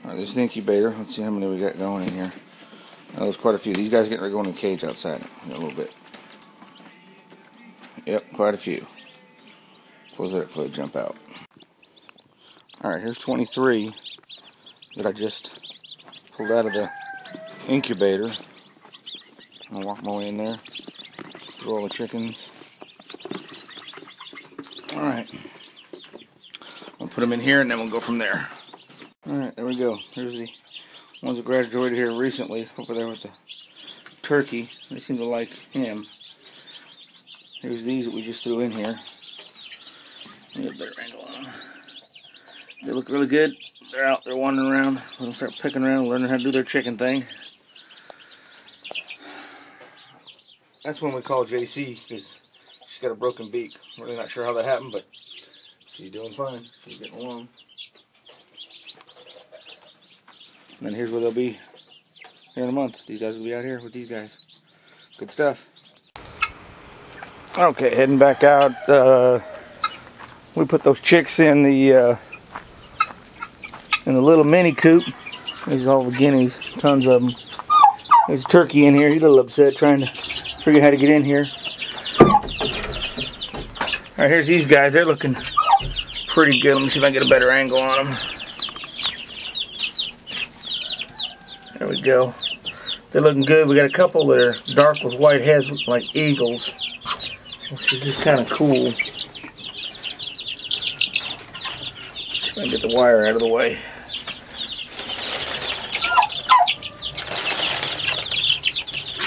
Alright, this is the incubator. Let's see how many we got going in here. There's quite a few. These guys are getting ready to go in the cage outside in a little bit. Yep, quite a few. Close that before they jump out. Alright, here's 23 that I just pulled out of the incubator. I'll walk my way in there through all the chickens. Alright. I'll put them in here and then we'll go from there. Alright, there we go. Here's the ones that graduated here recently over there with the turkey. They seem to like him. Here's these that we just threw in here. Get a better angle on them. They look really good. They're out, they're wandering around. Let them start picking around, learning how to do their chicken thing. That's when we call JC, because she's got a broken beak. I'm really not sure how that happened, but she's doing fine. She's getting along. And then here's where they'll be here in a month. These guys will be out here with these guys. Good stuff. Okay, heading back out. We put those chicks in the little mini coop. These are all the guineas, tons of them. There's a turkey in here. He's a little upset trying to figure out how to get in here. Alright, here's these guys. They're looking pretty good. Let me see if I can get a better angle on them. There we go. They're looking good. We got a couple that are dark with white heads like eagles, which is just kind of cool. Try and get the wire out of the way.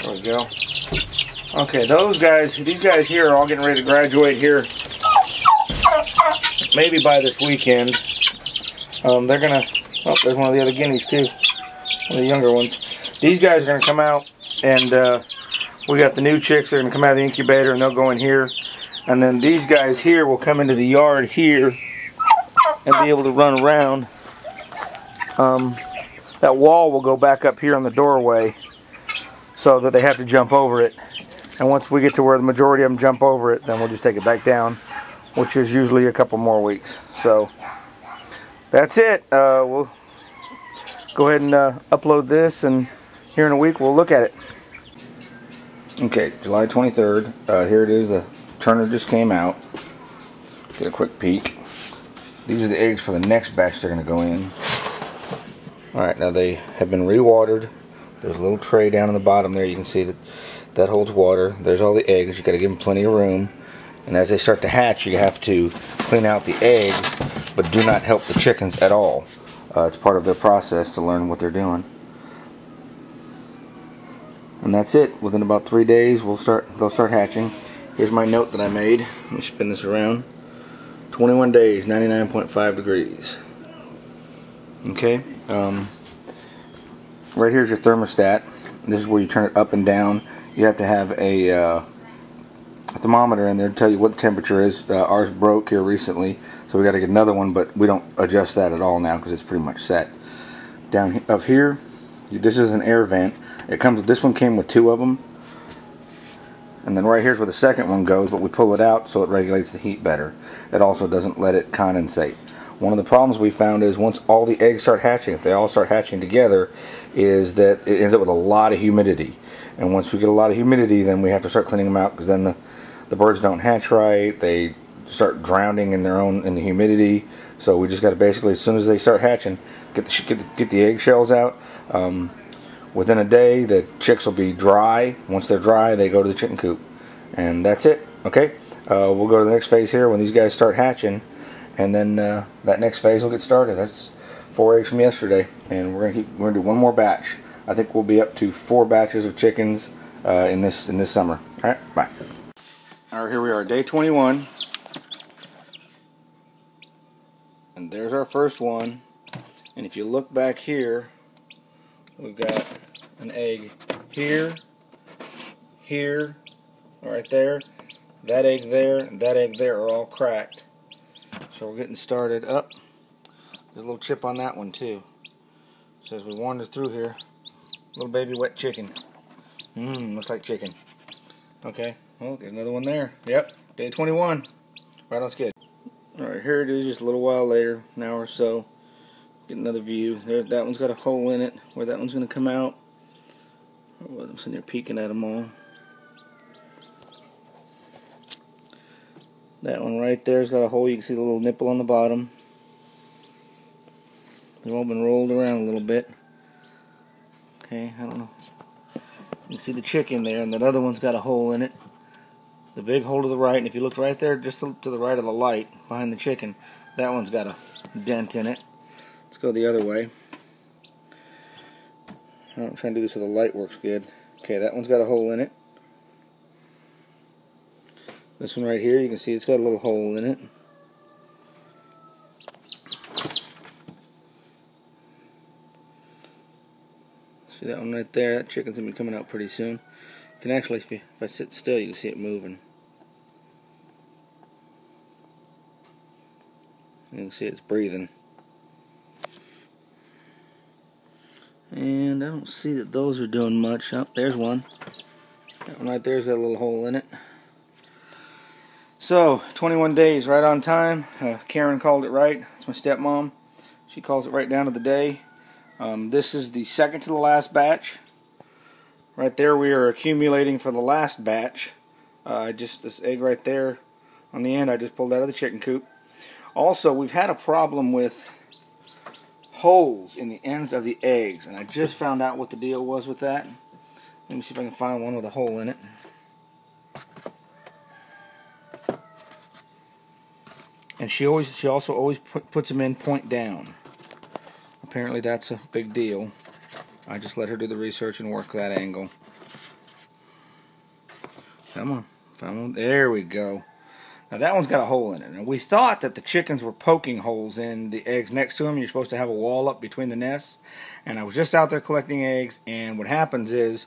There we go. Okay, these guys here are all getting ready to graduate here. Maybe by this weekend. They're gonna. Oh, there's one of the other guineas too. One of the younger ones. These guys are gonna come out, and we got the new chicks. They're gonna come out of the incubator, and they'll go in here. And then these guys here will come into the yard here and be able to run around. That wall will go back up here on the doorway, so that they have to jump over it. And once we get to where the majority of them jump over it, then we'll just take it back down, which is usually a couple more weeks. So that's it. We'll go ahead and upload this, and here in a week we'll look at it. Okay, July 23rd. Here it is. The Turner just came out. Get a quick peek. These are the eggs for the next batch they're going to go in. Alright, now they have been re-watered. There's a little tray down in the bottom there. You can see that holds water. There's all the eggs. You got to give them plenty of room. And as they start to hatch, you have to clean out the eggs, but do not help the chickens at all. It's part of their process to learn what they're doing. And that's it. Within about 3 days, they'll start hatching. Here's my note that I made. Let me spin this around. 21 days, 99.5 degrees. Okay. Right here's your thermostat. This is where you turn it up and down. You have to have a thermometer in there to tell you what the temperature is. Ours broke here recently, so we got to get another one, but we don't adjust that at all now because it's pretty much set. Down up here, this is an air vent. This one came with 2 of them, and then right here's where the second one goes, but we pull it out so it regulates the heat better. It also doesn't let it condensate. One of the problems we found is once all the eggs start hatching, if they all start hatching together, is that it ends up with a lot of humidity. And once we get a lot of humidity, then we have to start cleaning them out, because then the birds don't hatch right. They start drowning in the humidity. So we just got to basically, as soon as they start hatching, get the eggshells out. Within a day, the chicks will be dry. Once they're dry, they go to the chicken coop, and that's it. Okay, we'll go to the next phase here when these guys start hatching, and then that next phase will get started. That's 4 eggs from yesterday, and we're gonna do one more batch. I think we'll be up to 4 batches of chickens in this summer. All right, bye. All right, here we are, day 21, and there's our first one. And if you look back here, we've got an egg here, here, right there, that egg there, and that egg there are all cracked. So we're getting started up. There's a little chip on that one too. So as we wander through here, little baby wet chicken. Looks like chicken. Okay, well, there's another one there. Yep, day 21. Right on skid. Alright, here it is just a little while later, an hour or so. Get another view. There, that one's got a hole in it where that one's going to come out. I'm sitting there peeking at them all. That one right there's got a hole. You can see the little nipple on the bottom. They've all been rolled around a little bit. Okay, I don't know. You can see the chicken there, and that other one's got a hole in it. The big hole to the right, and if you look right there, just to the right of the light, behind the chicken, that one's got a dent in it. Let's go the other way. I'm trying to do this so the light works good. Okay, that one's got a hole in it. This one right here, you can see it's got a little hole in it. See that one right there? That chicken's going to be coming out pretty soon. You can actually, if I sit still, you can see it moving. You can see it's breathing. And I don't see that those are doing much. Oh, there's one. That one right there's got a little hole in it. So, 21 days, right on time. Karen called it right. That's my stepmom. She calls it right down to the day. This is the second to the last batch. Right there we are accumulating for the last batch. This egg right there on the end I just pulled out of the chicken coop. Also, we've had a problem with holes in the ends of the eggs, and I just found out what the deal was with that. Let me see if I can find one with a hole in it. And she also always puts them in point down. Apparently that's a big deal. I just let her do the research and work that angle. Come on, found one. There we go. Now that one's got a hole in it. And we thought that the chickens were poking holes in the eggs next to them. You're supposed to have a wall up between the nests. And I was just out there collecting eggs, and what happens is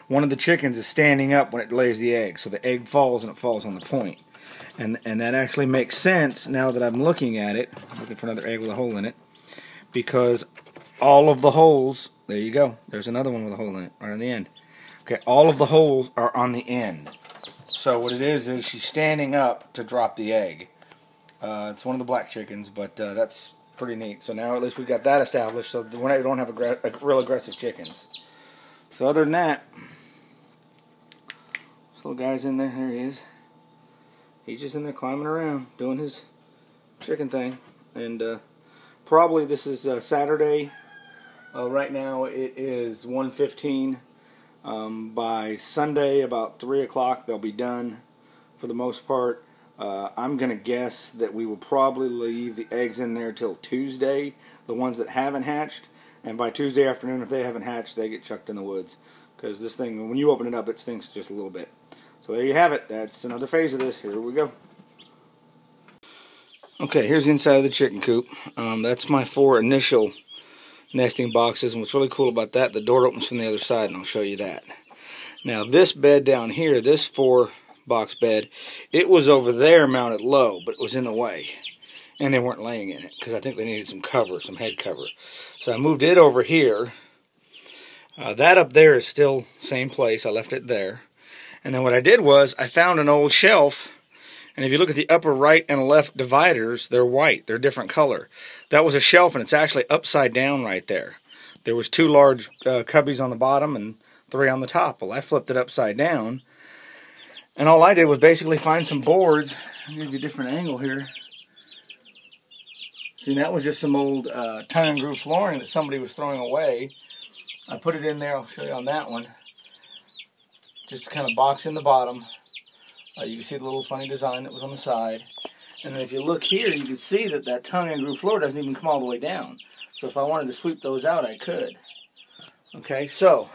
one of the chickens is standing up when it lays the egg. So the egg falls, and it falls on the point. And that actually makes sense now that I'm looking at it. I'm looking for another egg with a hole in it. Because all of the holes, there you go. There's another one with a hole in it, right on the end. Okay, all of the holes are on the end. So what it is she's standing up to drop the egg. It's one of the black chickens, but that's pretty neat. So now at least we've got that established, so we don't have real aggressive chickens. So other than that, this little guy's in there. There he is. He's just in there climbing around, doing his chicken thing. And probably this is Saturday. Right now it is 1:15. By Sunday, about 3 o'clock, they'll be done for the most part. I'm going to guess that we will probably leave the eggs in there till Tuesday, the ones that haven't hatched. And by Tuesday afternoon, if they haven't hatched, they get chucked in the woods. Because this thing, when you open it up, it stinks just a little bit. So there you have it. That's another phase of this. Here we go. Okay, here's the inside of the chicken coop. That's my 4 initial nesting boxes, and what's really cool about that, the door opens from the other side, and I'll show you that. Now this bed down here, this 4-box bed, it was over there mounted low, but it was in the way, and they weren't laying in it because I think they needed some cover, some head cover. So I moved it over here. That up there is still same place. I left it there, and then what I did was I found an old shelf. And if you look at the upper right and left dividers, they're white. They're a different color. That was a shelf, and it's actually upside down right there. There was 2 large cubbies on the bottom and 3 on the top. Well, I flipped it upside down. And all I did was basically find some boards. I'll give you a different angle here. See, that was just some old tongue and groove flooring that somebody was throwing away. I put it in there. I'll show you on that one. Just to kind of box in the bottom. You can see the little funny design that was on the side. And then if you look here, you can see that that tongue and groove floor doesn't even come all the way down. So if I wanted to sweep those out, I could. Okay, so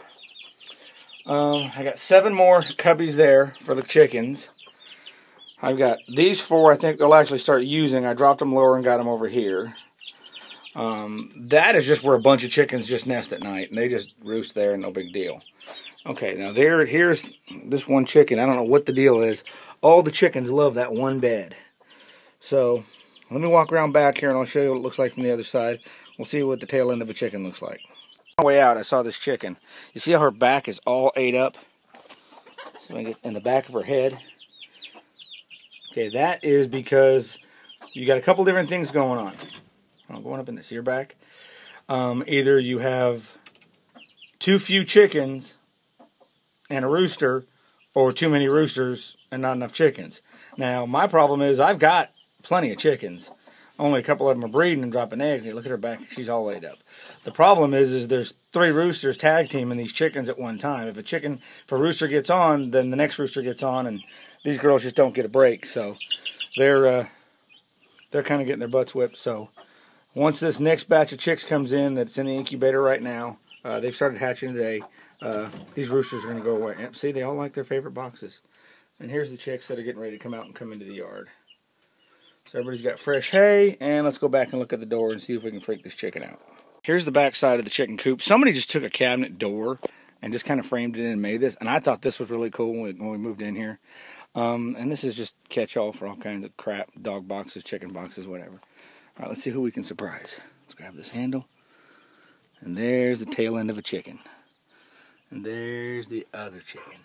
I got 7 more cubbies there for the chickens. I've got these 4 I think they'll actually start using. I dropped them lower and got them over here. That is just where a bunch of chickens just nest at night. And they just roost there, no big deal. Okay, now here's this one chicken. I don't know what the deal is. All the chickens love that one bed. So, let me walk around back here and I'll show you what it looks like from the other side. We'll see what the tail end of a chicken looks like. On the way out, I saw this chicken. You see how her back is all ate up? So I get in the back of her head. Okay, that is because you got a couple different things going on. I'm going up in this ear back. Either you have too few chickens and a rooster, or too many roosters and not enough chickens. Now, my problem is I've got plenty of chickens. Only a couple of them are breeding and dropping eggs. Look at her back. She's all laid up. The problem is there's 3 roosters tag teaming these chickens at one time. If a rooster gets on, then the next rooster gets on, and these girls just don't get a break. So they're kind of getting their butts whipped. So once this next batch of chicks comes in that's in the incubator right now, they've started hatching today, these roosters are going to go away. See, they all like their favorite boxes. And here's the chicks that are getting ready to come out and come into the yard. So everybody's got fresh hay, and let's go back and look at the door and see if we can freak this chicken out. Here's the back side of the chicken coop. Somebody just took a cabinet door and just kind of framed it in and made this, and I thought this was really cool when we moved in here. And this is just catch-all for all kinds of crap, dog boxes, chicken boxes, whatever. All right, let's see who we can surprise. Let's grab this handle, and there's the tail end of a chicken. And there's the other chicken.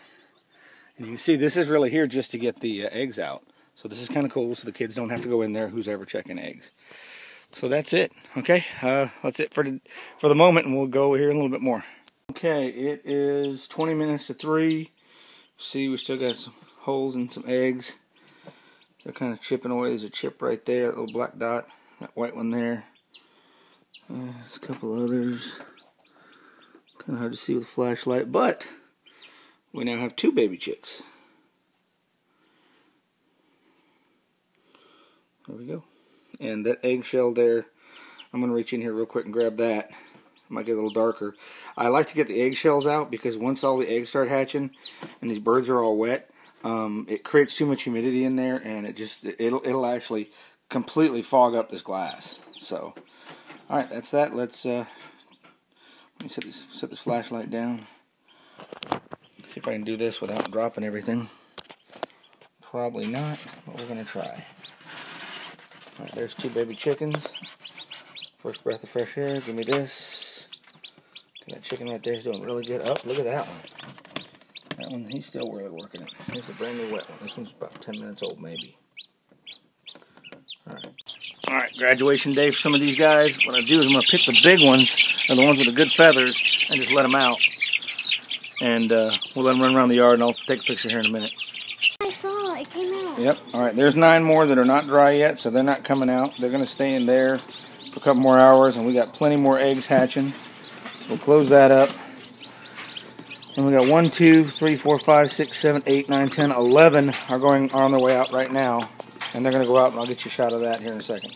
And you can see this is really here just to get the eggs out. So this is kind of cool, so the kids don't have to go in there, who's ever checking eggs. So that's it. Okay, that's it for the moment, and we'll go here in a little bit more. Okay, it is 20 minutes to 3. See, we still got some holes in some eggs. They're kind of chipping away. There's a chip right there, that little black dot, that white one there. There's a couple others. Kind of hard to see with a flashlight, but we now have 2 baby chicks. There we go. And that eggshell there, I'm going to reach in here real quick and grab that. It might get a little darker. I like to get the eggshells out because once all the eggs start hatching and these birds are all wet, it creates too much humidity in there, and it'll actually completely fog up this glass. So, all right, that's that. Let's let me set this flashlight down. See if I can do this without dropping everything. Probably not, but we're going to try. Alright, there's 2 baby chickens. First breath of fresh air. Give me this. That chicken right there is doing really good. Oh, look at that one. That one, he's still really working it. Here's a brand new wet one. This one's about 10 minutes old, maybe. Alright, graduation day for some of these guys. What I do is I'm going to pick the big ones, or the ones with the good feathers, and just let them out. And we'll let them run around the yard, and I'll take a picture here in a minute. I saw it came out. Yep. All right. There's 9 more that are not dry yet, so they're not coming out. They're going to stay in there for a couple more hours, and we got plenty more eggs hatching. So we'll close that up. And we got 1, 2, 3, 4, 5, 6, 7, 8, 9, 10, 11 are on their way out right now, and they're going to go out, and I'll get you a shot of that here in a second.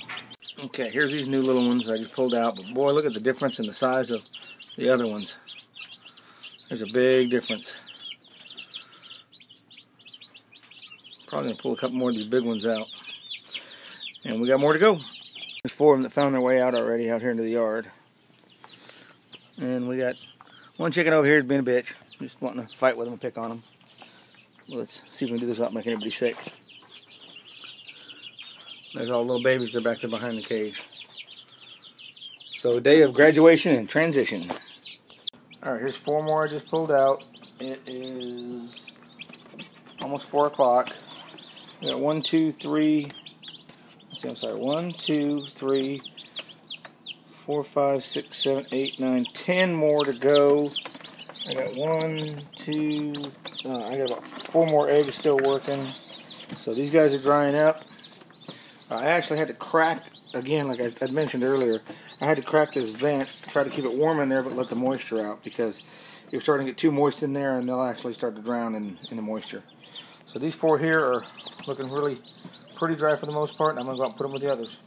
Okay. Here's these new little ones I just pulled out, but boy, look at the difference in the size of the other ones. There's a big difference. Probably going to pull a couple more of these big ones out. And we got more to go. There's 4 of them that found their way out already out here into the yard. And we got 1 chicken over here being a bitch. Just wanting to fight with them and pick on them. Well, let's see if we can do this without making anybody sick. There's all the little babies. They're back there behind the cage. So, day of graduation and transition. Alright, here's 4 more I just pulled out. It is almost 4 o'clock. We got 1, 2, 3. Let's see, I'm sorry. 1, 2, 3, 4, 5, 6, 7, 8, 9, 10 more to go. I got 1, 2. I got about 4 more eggs still working. So these guys are drying up. I actually had to crack, again, like I mentioned earlier, I had to crack this vent, try to keep it warm in there, but let the moisture out, because you're starting to get too moist in there, and they'll actually start to drown in the moisture. So these 4 here are looking really pretty dry for the most part, and I'm going to go out and put them with the others.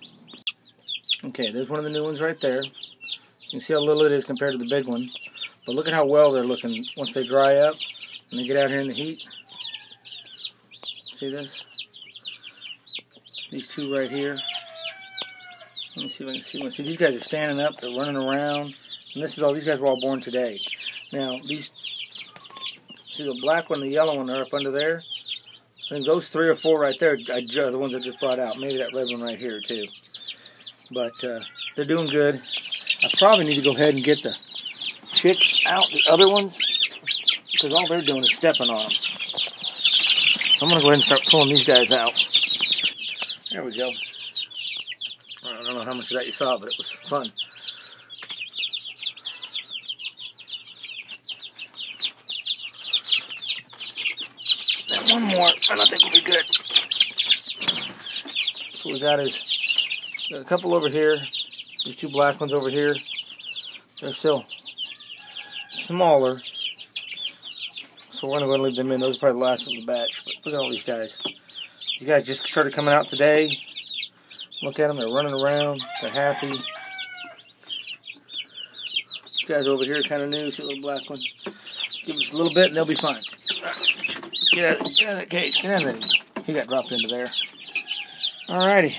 Okay, there's one of the new ones right there. You can see how little it is compared to the big one. But look at how well they're looking once they dry up and they get out here in the heat. See this? These 2 right here. Let me see if I can see one. See, these guys are standing up, they're running around. And this is all, these guys were all born today. Now, these, see the black one and the yellow one are up under there? I think those 3 or 4 right there are the ones I just brought out. Maybe that red one right here, too. But they're doing good. I probably need to go ahead and get the chicks out, the other ones, because all they're doing is stepping on them. So I'm going to go ahead and start pulling these guys out. There we go. I don't know how much of that you saw, but it was fun. one more, and I think we'll be good. So what we got is got a couple over here. These two black ones over here. They're still smaller. So we're going to go and leave them in. Those are probably the last of the batch. But look at all these guys. These guys just started coming out today. Look at them. They're running around. They're happy. These guys over here are kind of new. See a little black one. Give us a little bit and they'll be fine. Get out of that cage. Get out of there. He got dropped into there. Alrighty.